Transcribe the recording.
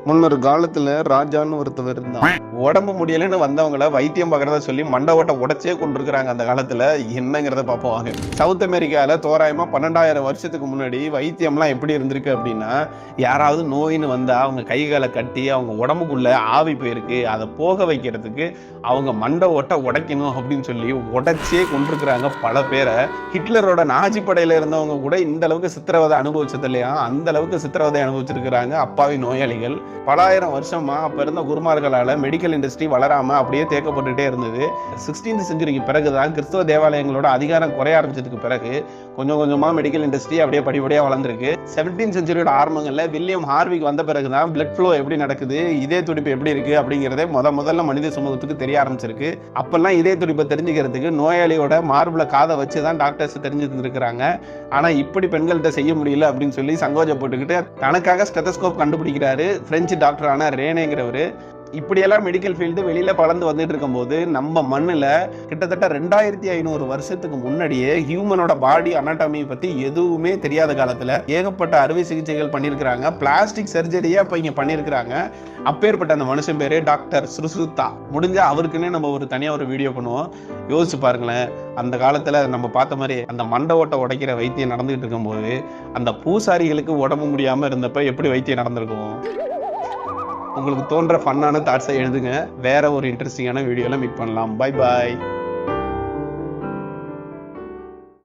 முன்னொரு காலத்துல ராஜான்னு ஒருத்தவர் இருந்தான். உடம்பு முடியலன்னு வந்தவங்கள வைத்தியம் பார்க்கறத சொல்லி மண்டை ஓட்ட உடைச்சே கொண்டிருக்கிறாங்க. அந்த காலத்துல என்னங்கிறத பார்ப்போம் வாங்க. சவுத் அமெரிக்கால தோராயமா 12,000 வருஷத்துக்கு முன்னாடி வைத்தியம்லாம் எப்படி இருந்திருக்கு அப்படின்னா, யாராவது நோயின்னு வந்தா அவங்க கை காலை கட்டி அவங்க உடம்புக்குள்ள ஆவி போயிருக்கு, அதை போக வைக்கிறதுக்கு அவங்க மண்டை ஓட்ட உடைக்கணும் அப்படின்னு சொல்லி உடைச்சே கொண்டிருக்கிறாங்க பல பேரை. ஹிட்லரோட நாஜி படையில இருந்தவங்க கூட இந்த அளவுக்கு சித்திரவதை அனுபவிச்சது இல்லையா, அந்த அளவுக்கு சித்திரவதை அனுபவிச்சிருக்கிறாங்க அப்பாவி நோயாளிகள். பலாயிரம் வருஷமா அப்ப இருந்த குருமார்களால மெடிக்கல் இண்டஸ்ட்ரி வளராம அப்படியே தேக்கப்பட்டுட்டே இருந்தது. 16th செஞ்சுரிக்கு பிறகுதான் கிறிஸ்தவ தேவாலயங்களோட அதிகாரம் குறைய ஆரம்பிச்சதுக்கு பிறகு கொஞ்சம் கொஞ்சமா மெடிக்கல் இண்டஸ்ட்ரி அப்படியே படிப்படியா வளர்ந்துருக்கு. 17th செஞ்சுரியோட ஆரம்பங்கள்ல வில்லியம் ஹார்விக் வந்த பிறகுதான் பிளட் ஃப்ளோ எப்படி நடக்குது, இதய துடிப்பு எப்படி இருக்கு அப்படிங்கறதே முதல்ல மனித சமூகத்துக்கு தெரிய ஆரம்பிச்சிருக்கு. அப்பெல்லாம் இதய துடிப்பை தெரிஞ்சுக்கிறதுக்கு நோயாளியோட மார்புல காதை வச்சுதான் டாக்டர்ஸ் தெரிஞ்சிருந்திருக்கிறாங்க. ஆனா இப்படி பெண்கள்கிட்ட செய்ய முடியல அப்படின்னு சொல்லி சங்கோஜப்பட்டுக்கிட்டு தனக்காக ஸ்டெத்தஸ்கோப் கண்டுபிடிக்கிறாரு பிரெஞ்சு டாக்டரான ரேனேங்கிறவரு. இப்படியெல்லாம் மெடிக்கல் ஃபீல்டு வெளியில பலந்து வந்துட்டு இருக்கும் போது நம்ம மண்ணுல கிட்டத்தட்ட 2500 வருஷத்துக்கு முன்னாடியே ஹியூமனோட பாடி அனாட்டமி பத்தி எதுவுமே தெரியாத காலத்துல ஏகப்பட்ட அறுவை சிகிச்சைகள் பண்ணியிருக்கிறாங்க. பிளாஸ்டிக் சர்ஜரியே அப்ப இங்க பண்ணியிருக்கிறாங்க. அப்பேற்பட்ட அந்த மனுஷன் பேரு டாக்டர் சுருசுத்தா. முடிஞ்சா அவருக்குன்னே நம்ம தனியா ஒரு வீடியோ பண்ணுவோம். யோசிச்சு பாருங்களேன், அந்த காலத்துல நம்ம பார்த்த மாதிரி அந்த மண்டை ஓட்ட உடைக்கிற வைத்தியம் நடந்துகிட்டு இருக்கும் போது அந்த பூசாரிகளுக்கு உடம்பு முடியாம இருந்தப்ப எப்படி வைத்தியம் நடந்திருக்கும்? உங்களுக்கு தோன்ற ஃபன்னான தாட்ஸை எழுதுங்க. வேற ஒரு இன்ட்ரெஸ்டிங்கான வீடியோல மீட் பண்ணலாம். Bye bye.